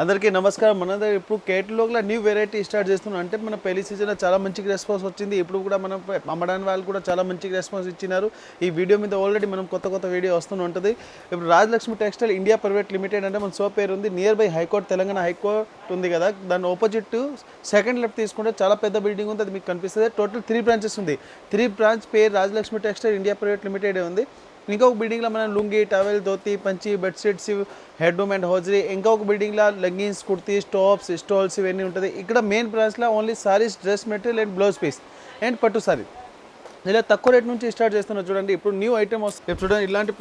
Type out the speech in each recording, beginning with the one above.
అందరికీ నమస్కారం. మన దగ్గర ఇప్పుడు కేటలాగ్లో న్యూ వెరైటీ స్టార్ట్ చేస్తున్నాం. అంటే మన పెళ్లి సీజన్లో చాలా మంచి రెస్పాన్స్ వచ్చింది. ఇప్పుడు కూడా మనం అమ్మడానికి వాళ్ళు కూడా చాలా మంచి రెస్పాన్స్ ఇచ్చినారు. ఈ వీడియో మీద ఆల్రెడీ మనం కొత్త వీడియో వస్తూనే ఉంటుంది. ఇప్పుడు Rajalakshmi textile India private limited అంటే మన షాప్ పేరు ఉంది. Near by high court, Telangana high court ఉంది కదా, దాని ఆపోజిట్ సెకండ్ లెఫ్ట్ తీసుకుంటే చాలా పెద్ద బిల్డింగ్ ఉంది. అది మీకు కనిపిస్తుంది. టోటల్ 3 బ్రాంచెస్ ఉంది. 3 బ్రాంచ్ పేరు Rajalakshmi textile India private limited ఉంది. ఇంకొక బిల్డింగ్లో మనం లుంగి, టవల్, ధోతి, పంచి, bedsheets, head room and hosiery, ఇంకొక బిల్డింగ్లో లెగ్గిన్స్, కుర్తీస్, టాప్స్, స్టాల్స్ ఇవన్నీ ఉంటుంది. ఇక్కడ మెయిన్ బ్రాంచ్లో only saris, dress material and blouse piece and పట్టు సారీ ఇలా తక్కువ రేట్ నుంచి స్టార్ట్ చేస్తున్నారు. చూడండి ఇప్పుడు న్యూ ఐటమ్ వస్తుంది. చూడండి ఇలాంటి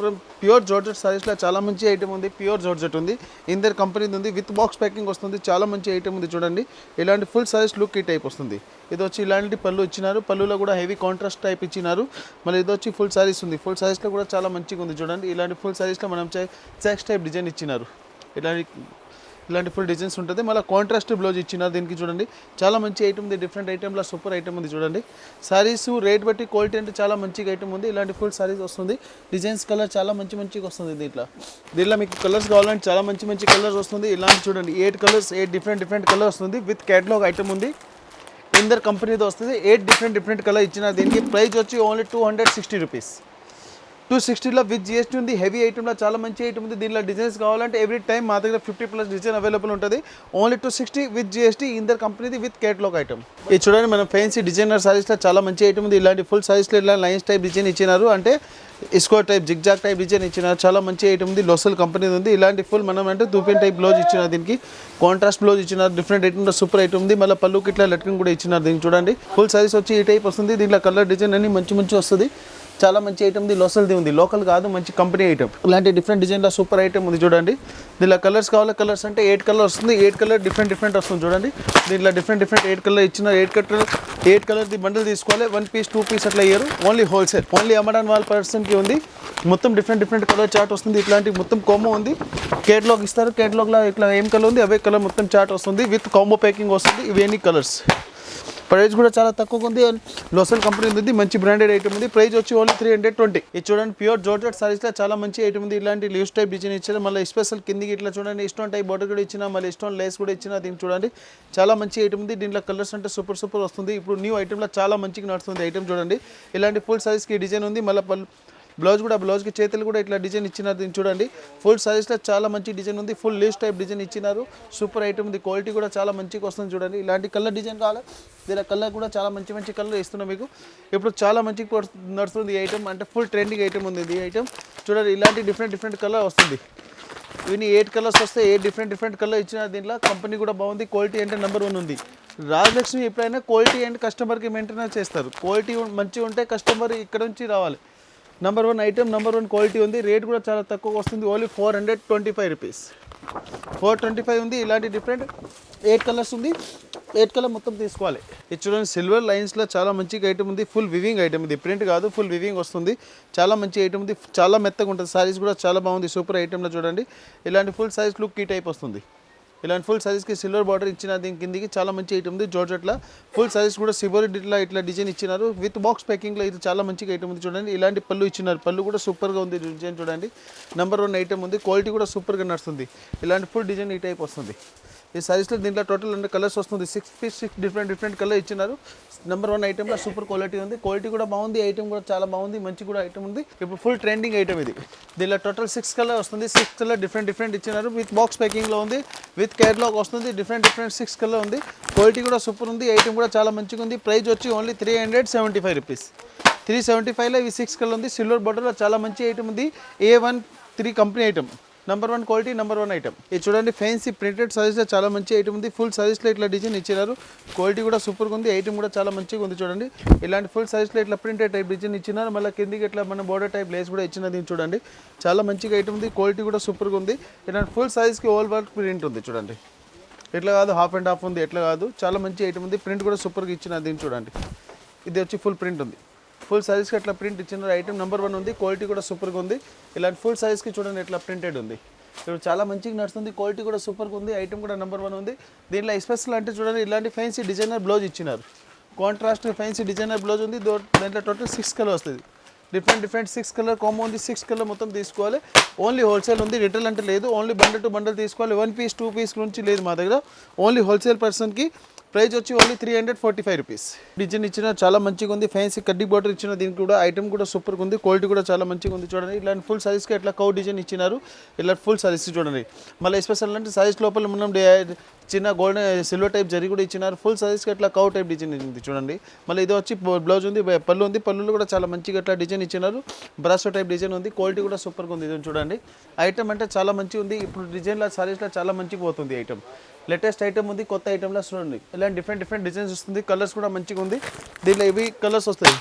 ప్యూర్ జార్జెట్ సారీస్లో చాలా మంచి ఐటమ్ ఉంది. ప్యూర్ జార్జెట్ ఉంది, ఇందర్ కంపెనీది ఉంది, విత్ బాక్స్ ప్యాకింగ్ వస్తుంది. చాలా మంచి ఐటమ్ ఉంది. చూడండి ఇలాంటి ఫుల్ సారీస్ లుక్ ఈ టైప్ వస్తుంది. ఇది వచ్చి ఇలాంటి పళ్ళు ఇచ్చినారు. పళ్ళులో కూడా హెవీ కాంట్రాస్ట్ టైప్ ఇచ్చినారు. మళ్ళీ ఇది వచ్చి ఫుల్ సారీస్ ఉంది. ఫుల్ సారీస్లో కూడా చాలా మంచిగా ఉంది. చూడండి ఇలాంటి ఫుల్ సారీస్లో మనం చెక్స్ టైప్ డిజైన్ ఇచ్చినారు. ఇలాంటి ఫుల్ డిజైన్స్ ఉంటుంది. మళ్ళీ కాంట్రాస్ట్ బ్లౌజ్ ఇచ్చినారు. దీనికి చూడండి చాలా మంచి ఐటమ్ ఉంది. డిఫరెంట్ ఐటమ్లో సూపర్ ఐటమ్ ఉంది. చూడండి సారీస్ రేట్ బట్టి క్వాలిటీ అంటే చాలా మంచిగా ఐటమ్ ఉంది. ఇలాంటి ఫుల్ సారీస్ వస్తుంది. డిజైన్స్ కలర్ చాలా మంచిగా వస్తుంది. దీంట్లో మీకు కలర్స్ కావాలంటే చాలా మంచి కలర్స్ వస్తుంది. ఇలాంటి చూడండి 8 కలర్స్, 8 డిఫరెంట్ కలర్ వస్తుంది. విత్ క్యాటలాగ్ ఐటమ్ ఉంది. ఇందర్ కంపెనీతో వస్తుంది. 8 డిఫరెంట్ కలర్ ఇచ్చిన. దీనికి ప్రైస్ వచ్చి ఓన్లీ 260 రూపీస్. 260లో విత్ జిఎస్టీ ఉంది. హెవీ ఐటమ్లో చాలా మంచి ఐటమ్ ఉంది. దీనిలో డిజైన్స్ కావాలంటే ఎవ్రీ టైం మా దగ్గర 50+ డిజైన్ అవైలబుల్ ఉంటుంది. Only 260 with GST. ఇందర్ కంపెనీది విత్ కేటలాగ్ ఐటమ్. ఇది చూడండి మనం ఫ్యాన్సీ డిజైనర్ సారీస్లో చాలా మంచి ఐటమ్ ఉంది. ఇలాంటి ఫుల్ సారీస్లో ఇలా లైన్స్ టైప్ డిజైన్ ఇచ్చినారు. అంటే square type, zigzag type design ఇచ్చినారు. చాలా మంచి ఐటమ్ ఉంది. లోసల్ కంపెనీది ఉంది. ఇలాంటి ఫుల్ మనం అంటే దూపెన్ టైప్ బ్లౌజ్ ఇచ్చినారు. దీనికి కాంట్రాస్ట్ బ్లౌజ్ ఇచ్చినారు. డిఫరెంట్ ఐటమ్లో సూపర్ ఐటమ్ ఉంది. మళ్ళీ పళ్ళుకి ఇట్లా లట్కన్ కూడా ఇచ్చినారు. దీనికి చూడండి ఫుల్ సారీస్ వచ్చి ఈ టైప్ వస్తుంది. దీంట్లో కలర్ డిజైన్ అన్ని మంచి వస్తుంది. చాలా మంచి ఐటమ్ ఉంది. లోసల్ది ఉంది, లోకల్ కాదు, మంచి కంపెనీ ఐటమ్. ఇలాంటి డిఫరెంట్ డిజైన్లో సూపర్ ఐటమ్ ఉంది. చూడండి దీనిలో కలర్స్ కావాలి. కలర్స్ అంటే 8 కలర్ వస్తుంది. 8 కలర్ డిఫరెంట్ వస్తుంది. చూడండి దీంట్లో డిఫరెంట్ 8 కలర్ ఇచ్చిన. 8 కలర్ది బండిల్ తీసుకోవాలి. 1 పీస్ 2 పీస్ అట్లా ఇయ్యరు. ఓన్లీ హోల్సేల్, ఓన్లీ అమ్మడానికి వాళ్ళ పర్సన్కి ఉంది. మొత్తం డిఫరెంట్ కలర్ చార్ట్ వస్తుంది. ఇట్లాంటి మొత్తం కాంబో ఉంది. కేటలాగ్ ఇస్తారు. కేటలాగ్లో ఇట్లా ఏం కలర్ ఉంది అవే కలర్ మొత్తం చార్ట్ వస్తుంది. విత్ కాంబో ప్యాకింగ్ వస్తుంది. ఇవన్నీ కలర్స్. ప్రైస్ కూడా చాలా తక్కువగా ఉంది. లోసల్ కంపెనీ ఉంది. మంచి బ్రాండెడ్ ఐటమ్ ఉంది. ప్రైస్ వచ్చి ఓన్లీ 320. ఇది చూడండి ప్యూర్ జార్జెట్ సారీస్లో చాలా మంచి ఐటమ్ ఉంది. ఇలాంటి లీవ్స్ టైప్ డిజైన్ ఇచ్చారు. మళ్ళీ స్పెషల్ కిందికి ఇట్లా చూడండి స్టోన్ టైప్ బార్డర్ కూడా ఇచ్చిన. మళ్ళీ స్టోన్ లేస్ కూడా ఇచ్చిన. దీనికి చూడండి చాలా మంచి ఐటమ్ ఉంది. దీంట్లో కలర్స్ అంటే సూపర్ వస్తుంది. ఇప్పుడు న్యూ ఐటమ్లో చాలా మంచిగా నడుస్తుంది ఐటమ్. చూడండి ఇలాంటి ఫుల్ సారీస్కి డిజైన్ ఉంది. మళ్ళీ బ్లౌజ్కి చేతులు కూడా ఇట్లా డిజైన్ ఇచ్చినారు. దీన్ని చూడండి ఫుల్ సారీస్లో చాలా మంచి డిజైన్ ఉంది. ఫుల్ లీవ్స్ టైప్ డిజైన్ ఇచ్చినారు. సూపర్ ఐటమ్ ఉంది. క్వాలిటీ కూడా చాలా మంచిగా వస్తుంది. చూడండి ఇలాంటి కలర్ డిజైన్ కావాలి. దీని కలర్ కూడా చాలా మంచి కలర్ ఇస్తున్నాం మీకు. ఇప్పుడు చాలా మంచిగా నడుస్తుంది ఈ ఐటమ్. అంటే ఫుల్ ట్రెండింగ్ ఐటమ్ ఉంది ఈ ఐటమ్. చూడండి ఇలాంటి డిఫరెంట్ కలర్ వస్తుంది. ఇవన్నీ 8 కలర్స్ వస్తే 8 డిఫరెంట్ కలర్ ఇచ్చిన. దీంట్లో కంపెనీ కూడా బాగుంది. క్వాలిటీ అంటే నెంబర్ 1 ఉంది. రాజలక్ష్మి ఎప్పుడైనా క్వాలిటీ అండ్ కస్టమర్కి మెయింటెనెన్స్ చేస్తారు. క్వాలిటీ మంచిగా ఉంటే కస్టమర్ ఇక్కడ నుంచి రావాలి. నెంబర్ 1 ఐటమ్, నెంబర్ 1 క్వాలిటీ ఉంది. రేట్ కూడా చాలా తక్కువ వస్తుంది. Only 425 rupees. 425 ఉంది. ఇలాంటి డిఫరెంట్ 8 కలర్స్ ఉంది. 8 కలర్ మొత్తం తీసుకోవాలి. ఇది చూడండి సిల్వర్ లైన్స్లో చాలా మంచిగా ఐటమ్ ఉంది. ఫుల్ వివింగ్ ఐటమ్ ఇది. ప్రింట్ కాదు, ఫుల్ వివింగ్ వస్తుంది. చాలా మంచి ఐటమ్ ఉంది. చాలా మెత్తగా ఉంటుంది. సారీస్ కూడా చాలా బాగుంది. సూపర్ ఐటమ్లో చూడండి ఇలాంటి ఫుల్ సైజ్ లుక్ ఈ టైప్ వస్తుంది. ఇలాంటి ఫుల్ సైజ్కి సిల్వర్ బార్డర్ ఇచ్చిన. దీని కిందికి చాలా మంచి ఐటమ్ ఉంది. జార్జెట్లో ఫుల్ సైజ్ కూడా సిల్వర్ ఇట్లా డిజైన్ ఇచ్చినారు. విత్ బాక్స్ ప్యాకింగ్లో ఇది చాలా మంచిగా ఐటమ్ ఉంది. చూడండి ఇలాంటి పళ్ళు ఇచ్చినారు. పళ్ళు కూడా సూపర్గా ఉంది. డిజైన్ చూడండి నెంబర్ 1 ఐటమ్ ఉంది. క్వాలిటీ కూడా సూపర్గా నడుస్తుంది. ఇలాంటి ఫుల్ డిజైన్ ఈ టైప్ వస్తుంది. ఈ సారీస్లో దీంట్లో టోటల్ 2 కలర్స్ వస్తుంది. 6 పీస్ 6 డిఫరెంట్ కలర్ ఇచ్చినారు. నెంబర్ 1 ఐటమ్లో సూపర్ క్వాలిటీ ఉంది. క్వాలిటీ కూడా బాగుంది. ఐటమ్ కూడా చాలా బాగుంది. మంచి కూడా ఐటమ్ ఉంది. ఇప్పుడు ఫుల్ ట్రెండింగ్ ఐటమ్ ఇది. దీనిలో టోటల్ 6 కలర్ వస్తుంది. 6 కలర్ డిఫరెంట్ ఇచ్చినారు. విత్ బాక్స్ ప్యాకింగ్లో ఉంది. విత్ కేటలాగ్ వస్తుంది. డిఫరెంట్ 6 కలర్ ఉంది. క్వాలిటీ కూడా సూపర్ ఉంది. ఐటమ్ కూడా చాలా మంచిగా ఉంది. ప్రైస్ వచ్చి ఓన్లీ 375 రూపీస్. 375లో ఇవి 6 కలర్ ఉంది. సిల్వర్ బార్డర్లో చాలా మంచి ఐటమ్ ఉంది. A13 company item. Number 1 quality, number 1 item. ఇది చూడండి ఫ్యాన్సీ ప్రింటెడ్ సారీస్లో చాలా మంచి ఐటమ్ ఉంది. ఫుల్ సారీస్లో ఇట్లా డిజైన్ ఇచ్చినారు. క్వాలిటీ కూడా సూపర్గా ఉంది. ఐటమ్ కూడా చాలా మంచిగా ఉంది. చూడండి ఇలాంటి ఫుల్ సారీస్లో ఇట్లా ప్రింటెడ్ టైప్ డిజైన్ ఇచ్చినారు. మళ్ళీ కిందికి ఇట్లా మన బోర్డర్ టైప్ లేస్ కూడా ఇచ్చిన. దీన్ని చూడండి చాలా మంచిగా ఐటమ్ ఉంది. క్వాలిటీ కూడా సూపర్గా ఉంది. ఇలాంటి ఫుల్ సారీస్కి ఓల్ వర్క్ ప్రింట్ ఉంది. చూడండి ఎట్లా కాదు, హాఫ్ అండ్ హాఫ్ ఉంది. ఎట్లా కాదు, చాలా మంచి ఐటమ్ ఉంది. ప్రింట్ కూడా సూపర్గా ఇచ్చిన. దీన్ని చూడండి ఇది వచ్చి ఫుల్ ప్రింట్ ఉంది. ఫుల్ సైజ్కి అట్లా ప్రింట్ ఇచ్చిన. ఐటమ్ నెంబర్ 1 ఉంది. క్వాలిటీ కూడా సూపర్గా ఉంది. ఇలాంటి ఫుల్ సైజ్కి చూడండి ఎట్లా ప్రింటెడ్ ఉంది. ఇప్పుడు చాలా మంచిగా నడుస్తుంది. క్వాలిటీ కూడా సూపర్గా ఉంది. ఐటమ్ కూడా నెంబర్ 1 ఉంది. దీంట్లో స్పెషల్ అంటే చూడండి ఇలాంటి ఫ్యాన్సీ డిజైనర్ బ్లౌజ్ ఇచ్చినారు. కాంట్రాస్ట్ ఫ్యాన్సీ డిజైనర్ బ్లౌజ్ ఉంది. దాంట్లో టోటల్ 6 కలర్ వస్తుంది. డిఫరెంట్ 6 కలర్ కాంబో ఉంది. 6 కలర్ మొత్తం తీసుకోవాలి. ఓన్లీ హోల్సేల్ ఉంది, రిటైల్ అంటే లేదు. ఓన్లీ బండల్ టు బండల్ తీసుకోవాలి. 1 పీస్ 2 పీస్ నుంచి లేదు మా దగ్గర. ఓన్లీ హోల్సేల్ పర్సన్కి ప్రైస్ వచ్చి ఓన్లీ 345 రూపీస్. డిజైన్ ఇచ్చిన చాలా మంచిగా ఉంది. ఫ్యాన్సీ కడ్డీ బార్డర్ ఇచ్చిన దీనికి కూడా ఐటమ్ కూడా సూపర్గా ఉంది. క్వాలిటీ కూడా చాలా మంచిగా ఉంది. చూడండి ఇలాంటి ఫుల్ సైజ్కి ఇట్లా కౌ డిజైన్ ఇచ్చినారు. ఇలా ఫుల్ సైజ్ చూడండి. మళ్ళీ స్పెషల్ అంటే సైజ్ లోపల మనం చిన్న గోల్డెన్ సిల్వర్ టైప్ జరీ కూడా ఇచ్చినారు. ఫుల్ సైజ్కి ఇట్లా కౌ టైప్ డిజైన్ ఉంది చూడండి. మళ్ళీ ఇది వచ్చి బ్లౌజ్ ఉంది, పళ్ళు ఉంది. పళ్ళులో కూడా చాలా మంచిగా ఇట్లా డిజైన్ ఇచ్చినారు. బ్రాసో టైప్ డిజైన్ ఉంది. క్వాలిటీ కూడా సూపర్గా ఉంది. ఇది చూడండి ఐటమ్ అంటే చాలా మంచిగా ఉంది. ఇప్పుడు డిజైన్లో సారీస్లో చాలా మంచిగా పోతుంది ఐటమ్. లేటెస్ట్ ఐటమ్ ఉంది, కొత్త ఐటమ్లో చూడండి. ఇలాంటి డిఫరెంట్ డిజైన్స్ వస్తుంది. కలర్స్ కూడా మంచిగా ఉంది. దీనిలో ఇవి కలర్స్ వస్తాయి.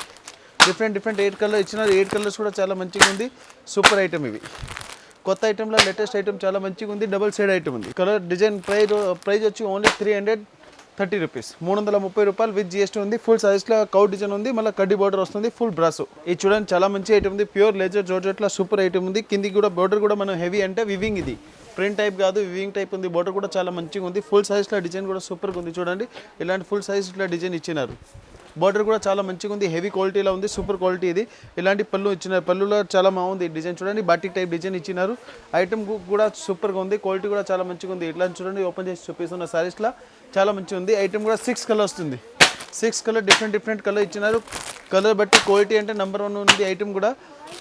డిఫరెంట్ 8 కలర్ ఇచ్చినారు. 8 కలర్స్ కూడా చాలా మంచిగా ఉంది. సూపర్ ఐటమ్ ఇవి. కొత్త ఐటమ్లో లేటెస్ట్ ఐటమ్ చాలా మంచిగా ఉంది. డబుల్ సైడ్ ఐటమ్ ఉంది. కలర్ డిజైన్ ప్రైస్ వచ్చి ఓన్లీ 330 రూపీస్, 330 రూపాయలు విత్ జిఎస్టీ ఉంది. ఫుల్ సైజ్లో కౌ డిజైన్ ఉంది. మళ్ళీ కడ్డీ బార్డర్ వస్తుంది. Full brasso. ఇది చూడండి చాలా మంచి ఐటమ్ ఉంది. ప్యూర్ లేజర్ జార్జెట్లో సూపర్ ఐటమ్ ఉంది. కిందికి కూడా బార్డర్ కూడా మనం హెవీ అంటే వివింగ్, ఇది ప్రింట్ టైప్ కాదు, వివింగ్ టైప్ ఉంది. బార్డర్ కూడా చాలా మంచిగా ఉంది. ఫుల్ సైజ్లో డిజైన్ కూడా సూపర్గా ఉంది. చూడండి ఇలాంటి ఫుల్ సైజ్లో డిజైన్ ఇచ్చినారు. బార్డర్ కూడా చాలా మంచిగా ఉంది. హెవీ క్వాలిటీలో ఉంది. సూపర్ క్వాలిటీ ఇది. ఇలాంటి పళ్ళు ఇచ్చినారు. పళ్ళులో చాలా బాగుంది డిజైన్. చూడండి బాటిక్ టైప్ డిజైన్ ఇచ్చినారు. ఐటమ్ కూడా సూపర్గా ఉంది. క్వాలిటీ కూడా చాలా మంచిగా ఉంది. ఇట్లా చూడండి ఓపెన్ చేసి చూపిస్తున్న సారీస్లో చాలా మంచిగా ఉంది. ఐటమ్ కూడా 6 కలర్ వస్తుంది. 6 కలర్ డిఫరెంట్ కలర్ ఇచ్చినారు. కలర్ బట్టి క్వాలిటీ అంటే నెంబర్ 1 ఉంది. ఐటమ్ కూడా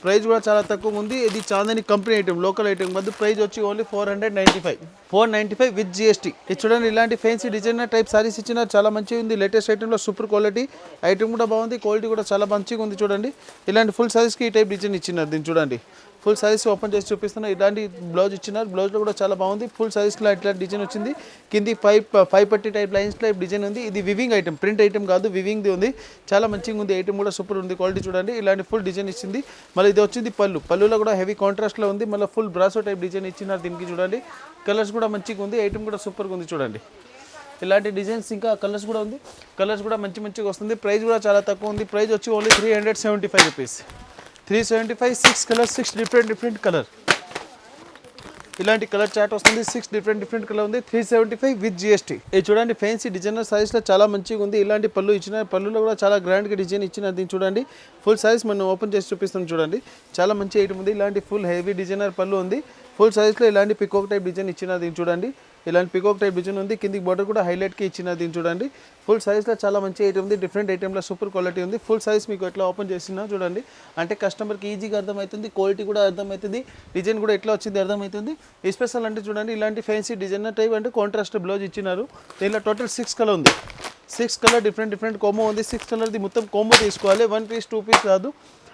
ప్రైస్ కూడా చాలా తక్కువ ఉంది. ఇది Chandni company item, local item వద్ద ప్రైస్ వచ్చి ఓన్లీ 495 విత్ జిఎస్టీ. ఇది చూడండి ఇలాంటి ఫ్యాన్సీ డిజైనర్ టైప్ సారీస్ ఇచ్చినారు. చాలా మంచిగా ఉంది. లేటెస్ట్ ఐటమ్లో సూపర్ క్వాలిటీ. ఐటమ్ కూడా బాగుంది. క్వాలిటీ కూడా చాలా మంచిగా ఉంది. చూడండి ఇలాంటి ఫుల్ సైజ్కి ఈ టైప్ డిజైన్ ఇచ్చినారు. దీన్ని చూడండి ఫుల్ సైజ్ ఓపెన్ చేసి చూపిస్తున్నా. ఇలాంటి బ్లౌజ్ ఇచ్చినారు. బ్లౌజ్లో కూడా చాలా బాగుంది. ఫుల్ సైజ్లో ఇట్లా డిజైన్ వచ్చింది. కింది 5 పట్టి టైప్ లైన్స్ టైప్ డిజైన్ ఉంది. ఇది వివింగ్ ఐటమ్, ప్రింట్ ఐటమ్ కాదు, వివింగ్ది ఉంది. చాలా మంచిగా ఉంది. ఐటమ్ కూడా సూపర్ ఉంది. క్వాలిటీ చూడండి ఇలాంటి ఫుల్ డిజైన్ ఇచ్చింది. మళ్ళీ ఇది వచ్చింది పళ్ళులో కూడా హెవీ కాంట్రాస్ట్లో ఉంది. మళ్ళీ ఫుల్ బ్రాసో టైప్ డిజైన్ ఇచ్చినారు. దీనికి చూడండి కలర్స్ కూడా మంచిగా ఉంది. ఐటమ్ కూడా సూపర్గా ఉంది. చూడండి ఇలాంటి డిజైన్స్ ఇంకా కలర్స్ కూడా ఉంది. కలర్స్ కూడా మంచిగా వస్తుంది. ప్రైస్ కూడా చాలా తక్కువ ఉంది. ప్రైస్ వచ్చి only 375 rupees. 375 6 colour, 6 different colour. ఇలాంటి కలర్ చార్ట్ వస్తుంది. 6 డిఫరెంట్ కలర్ ఉంది. 375 విత్ జిఎస్టీ. ఇది చూడండి ఫ్యాన్సీ డిజైనర్ సైజ్లో చాలా మంచిగా ఉంది. ఇలాంటి పళ్ళు ఇచ్చిన పళ్ళులో కూడా చాలా గ్రాండ్గా డిజైన్ ఇచ్చిన. దీన్ని చూడండి ఫుల్ సైజ్ మనం ఓపెన్ చేసి చూపిస్తాం. చూడండి చాలా మంచి ఐటమ్ ఉంది. ఇలాంటి ఫుల్ హెవీ డిజైనర్ పళ్ళు ఉంది. ఫుల్ సైజ్లో ఇలాంటి పికాక్ టైప్ డిజైన్ ఇచ్చిన. దీన్ని చూడండి ఇలాంటి పికాక్ టైప్ డిజైన్ ఉంది. కిందికి బార్డర్ కూడా హైలైట్కి ఇచ్చిన. దీన్ని చూడండి ఫుల్ సైజ్లో చాలా మంచి ఐటమ్ ఉంది. డిఫరెంట్ ఐటమ్లో సూపర్ క్వాలిటీ ఉంది. ఫుల్ సైజ్ మీకు ఎట్లా ఓపెన్ చేసినా చూడండి అంటే కస్టమర్కి ఈజీగా అర్థమవుతుంది. క్వాలిటీ కూడా అర్థమవుతుంది. డిజైన్ కూడా ఎట్లా వచ్చింది అర్థమవుతుంది. స్పెషల్ అంటే చూడండి ఇలాంటి ఫ్యాన్సీ డిజైనర్ టైప్ అంటే కాంట్రాస్ట్ బ్లౌజ్ ఇచ్చినారు. దీనిలో టోటల్ 6 కలర్ ఉంది. 6 కలర్ డిఫరెంట్ కాంబో ఉంది. 6 కలర్ది మొత్తం కాంబో తీసుకోవాలి. 1 పీస్ 2 పీస్ కాదు.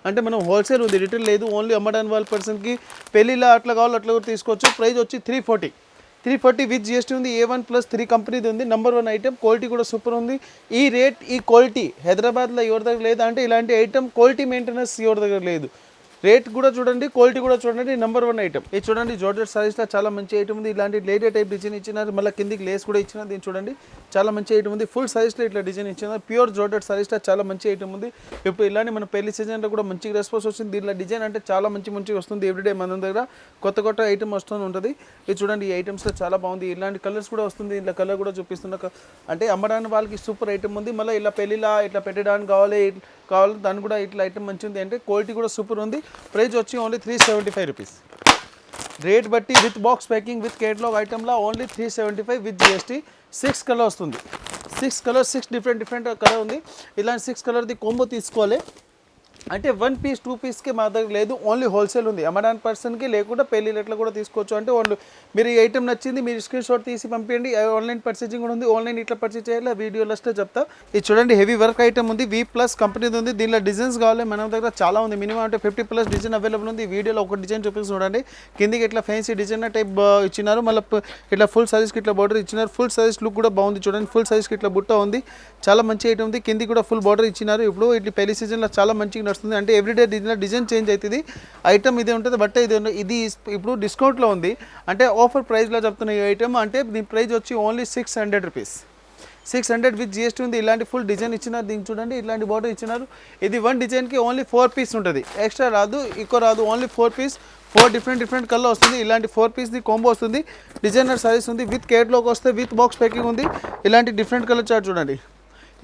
అంటే మనం హోల్సేల్ ఉంది, రిటైల్ లేదు. ఓన్లీ అమ్మడానికి వాళ్ళ పర్సన్కి పెళ్ళిలా అట్లా కావాలి అట్లా కూడా తీసుకోవచ్చు. ప్రైస్ వచ్చి 340 విత్ జిఎస్టీ ఉంది. A1+3 కంపెనీది ఉంది. Number 1 item. క్వాలిటీ కూడా సూపర్ ఉంది. ఈ రేట్ ఈ క్వాలిటీ హైదరాబాద్లో ఎవరి దగ్గర లేదు. అంటే ఇలాంటి ఐటమ్ క్వాలిటీ మెయింటెనెన్స్ ఎవరి దగ్గర లేదు. రేట్ కూడా చూడండి, క్వాలిటీ కూడా చూడండి. Number 1 item. ఇది చూడండి జార్జెట్ సారీస్లో చాలా మంచి ఐటమ్ ఉంది. ఇలాంటి లేడీ టైప్ డిజైన్ ఇచ్చినారు. మళ్ళీ కిందికి లేస్ కూడా ఇచ్చినారు. దీన్ని చూడండి చాలా మంచి ఐటమ్ ఉంది. ఫుల్ సైజ్లో ఇట్లా డిజైన్ ఇచ్చినారు. ప్యూర్ జార్జెట్ సారీస్లో చాలా మంచి ఐటమ్ ఉంది. ఇప్పుడు ఇలాంటి మన పెళ్లి సీజన్లో కూడా మంచి రెస్పాన్స్ వచ్చింది. దీనిలో డిజైన్ అంటే చాలా మంచిగా వస్తుంది. ఎవ్రీడే మన దగ్గర కొత్త ఐటమ్ వస్తూ ఉంటుంది. ఇది చూడండి ఈ ఐటమ్స్లో చాలా బాగుంది. ఇలాంటి కలర్స్ కూడా వస్తుంది. ఇలా కలర్ కూడా చూపిస్తున్నా. అంటే అమ్మడానికి వాళ్ళకి సూపర్ ఐటమ్ ఉంది. మళ్ళీ ఇలా పెళ్ళిలా ఇట్లా పెట్టడానికి కావాలి దాన్ని కూడా ఇట్లా ఐటమ్ మంచి ఉంది. అంటే క్వాలిటీ కూడా సూపర్ ఉంది. ప్రైస్ వచ్చి ఓన్లీ 375 రూపీస్. రేట్ బట్టి with box packing with catalogue ఐటమ్లో ఓన్లీ 375 విత్ జిఎస్టీ. 6 కలర్ వస్తుంది. 6 కలర్ 6 డిఫరెంట్ కలర్ ఉంది. ఇలాంటి 6 కలర్ది కాంబో తీసుకోవాలి. అంటే 1 పీస్ 2 పీస్కి మా దగ్గర లేదు. ఓన్లీ హోల్సేల్ ఉంది. అమ్మడానికి పర్సన్కి లేకుండా పెళ్ళిళ్ళు ఎట్లా కూడా తీసుకోవచ్చు. అంటే ఓన్లీ మీరు ఈ ఐటమ్ నచ్చింది మీరు స్క్రీన్ షాట్ తీసి పంపించండి. ఆన్లైన్ పర్చేసింగ్ కూడా ఉంది. ఆన్లైన్ ఇట్లా పర్చేజ్ చేయాలి వీడియో లాస్ట్లో చెప్తా. ఇది చూడండి హెవీ వర్క్ ఐటమ్ ఉంది. V+ కంపెనీది ఉంది. దీనిలో డిజైన్స్ కావాలి మన దగ్గర చాలా ఉంది. మినిమం అంటే 50+ డిజైన్ అవైలబుల్ ఉంది. వీడియోలో ఒక డిజైన్ చూపిస్తుంది చూడండి. కిందికి ఇట్లా ఫ్యాన్సీ డిజైనర్ టైప్ ఇచ్చినారు. మళ్ళీ ఇట్లా ఫుల్ సైజ్కి ఇట్లా బార్డర్ ఇచ్చినారు. ఫుల్ సైజ్ లుక్ కూడా బాగుంది. చూడండి ఫుల్ సైజ్కి ఇట్లా బుట్ట ఉంది. చాలా మంచి ఐటమ్ ఉంది. కింది కూడా ఫుల్ బార్డర్ ఇచ్చినారు. ఇప్పుడు ఇట్లా పెళ్లి సీజన్లో చాలా మంచిగా నడుస్తుంది. అంటే ఎవ్రీడే డిజైన్ చేంజ్ అవుతుంది. ఐటమ్ ఇదే ఉంటుంది. బట్ ఇది ఇప్పుడు డిస్కౌంట్లో ఉంది. అంటే ఆఫర్ ప్రైస్లో చెప్తున్న ఈ ఐటమ్. అంటే దీని ప్రైస్ వచ్చి ఓన్లీ 600 రూపీస్. 600 విత్ జిఎస్టీ ఉంది. ఇలాంటి ఫుల్ డిజైన్ ఇచ్చినారు. దీనికి చూడండి ఇలాంటి బార్డర్ ఇచ్చినారు. ఇది 1 డిజైన్కి ఓన్లీ 4 పీస్ ఉంటుంది. ఎక్స్ట్రా రాదు, ఎక్కువ రాదు. Only 4 piece. 4 డిఫరెంట్ కలర్ వస్తుంది. ఇలాంటి 4 పీస్ది కాంబో వస్తుంది. డిజైనర్ సారీస్ ఉంది. విత్ కేటలాగ్ వస్తే విత్ బాక్స్ ప్యాకింగ్ ఉంది. ఇలాంటి డిఫరెంట్ కలర్ చార్ట్ చూడండి.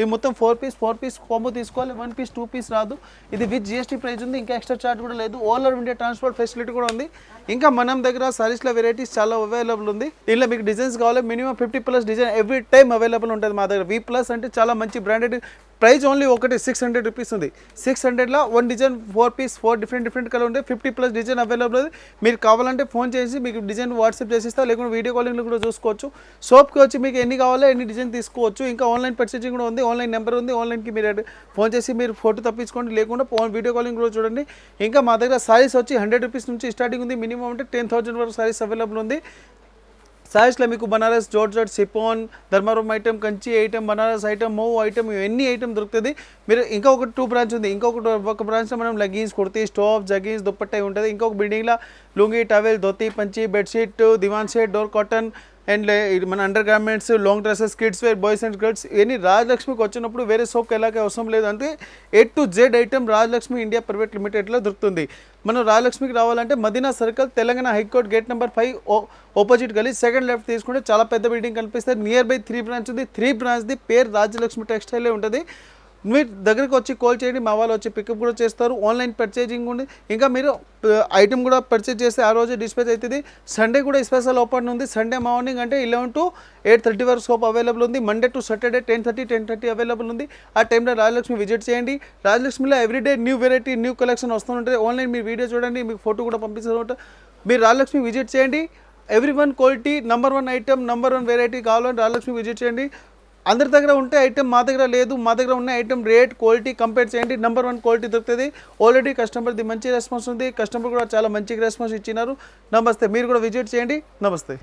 ఈ మొత్తం 4 పీస్ కాంబో తీసుకోవాలి, 1 పీస్ 2 పీస్ రాదు. ఇది విత్ జిఎస్టీ ప్రైస్ ఉంది, ఇంకా ఎక్స్ట్రా చార్జ్ కూడా లేదు. All over India transport facility కూడా ఉంది. ఇంకా మనం దగ్గర సారీస్లో వెరైటీస్ చాలా అవైలబుల్ ఉంది. ఇలా మీకు డిజైన్స్ కావాలి minimum 50+ design every time available ఉంటుంది మా దగ్గర. వి ప్లస్ అంటే చాలా మంచి బ్రాండెడ్. ప్రైస్ ఓన్లీ ఒకటి 600 రూపీస్ ఉంది. 600లో 1 డిజైన్ 4 పీస్ 4 డిఫరెంట్ కలర్ ఉంటాయి. 50+ డిజైన్ అవైలబుల్ ఉంది. మీరు కావాలంటే ఫోన్ చేసి మీకు డిజైన్ వాట్సాప్ చేసిస్తా, లేకుంటే వీడియో కాలింగ్లో కూడా చూసుకోవచ్చు. షాప్కి వచ్చి మీకు ఎన్ని కావాలో ఎన్ని డిజైన్ తీసుకోవచ్చు. ఇంకా ఆన్లైన్ పర్చేసింగ్ కూడా ఉంది, ఆన్లైన్ నెంబర్ ఉంది. ఆన్లైన్కి మీరు ఫోన్ చేసి మీరు ఫోటో తప్పించుకోండి, లేకుండా వీడియో కాలింగ్ కూడా చూడండి. ఇంకా మా దగ్గర సారీస్ వచ్చి 100 రూపీస్ నుంచి స్టార్టింగ్ ఉంది. మినిమం అంటే 10,000 వరకు సారీస్ అవైలబుల్ ఉంది. సారీస్లో మీకు Banaras, georgette, chiffon, Dharmaram item, Kanchi item, Banaras item, మో ఐటమ్, ఇవన్నీ ఐటమ్ దొరుకుతుంది. మీరు ఇంకా ఒక 2 బ్రాంచ్ ఉంది. ఒక బ్రాంచ్లో మనం లెగిన్స్, కుర్తీ, స్టాప్, జగిన్స్, దుప్పట్టా ఉంటుంది. ఇంకొక బిల్డింగ్లో లుంగి, టవెల్, ధోతి, పంచి, bedsheet, divan set, door cotton and మన undergarments, long dresses, kids wear, boys and girls ఇవన్నీ రాజలక్ష్మికి వచ్చినప్పుడు వేరే షాప్కి వెళ్ళాక అవసరం లేదు. అంటే A to Z item Rajalakshmi India private లిమిటెడ్లో దొరుకుతుంది. మనం రాజలక్ష్మికి రావాలంటే Madina circle, Telangana high court gate number 5 opposite గలీ, సెకండ్ లెఫ్ట్ తీసుకుంటే చాలా పెద్ద బిల్డింగ్ కనిపిస్తుంది. నియర్ బై 3 బ్రాంచ్ ఉంది. 3 బ్రాంచ్ది పేరు రాజలక్ష్మి టెక్స్టైలే ఉంటుంది. మీరు దగ్గరికి వచ్చి కాల్ చేయండి, మా వాళ్ళు వచ్చి పికప్ కూడా చేస్తారు. ఆన్లైన్ పర్చేజింగ్ ఉంది. ఇంకా మీరు ఐటమ్ కూడా పర్చేజ్ చేస్తే ఆ రోజు డిస్పాచ్ అవుతుంది. సండే కూడా స్పెషల్ ఓపెన్ ఉంది. సండే మార్నింగ్ అంటే 11 to 8:30 వరకు షాప్ అవైలబుల్ ఉంది. మండే టు సాటర్డే 10:30 అవైలబుల్ ఉంది. ఆ టైంలో రాజలక్ష్మి విజిట్ చేయండి. రాజలక్ష్మిలో everyday new variety, new collection వస్తుంటుంది. ఆన్లైన్ మీరు వీడియో చూడండి, మీకు ఫోటో కూడా పంపిస్తూ. మీరు రాజలక్ష్మి విజిట్ చేయండి. ఎవ్రీ1 క్వాలిటీ, #1 ఐటమ్, #1 వెరైటీ కావాలంటే రాజలక్ష్మి విజిట్ చేయండి. అందరి దగ్గర ఉంటే ఐటమ్ మా దగ్గర లేదు. మా దగ్గర ఉన్న ఐటమ్ రేట్, క్వాలిటీ కంపేర్ చేయండి. #1 క్వాలిటీ దొరుకుతుంది. ఆల్రెడీ కస్టమర్ది మంచి రెస్పాన్స్ ఉంది. కస్టమర్ కూడా చాలా మంచిగా రెస్పాన్స్ ఇచ్చినారు. నమస్తే, మీరు కూడా విజిట్ చేయండి. నమస్తే.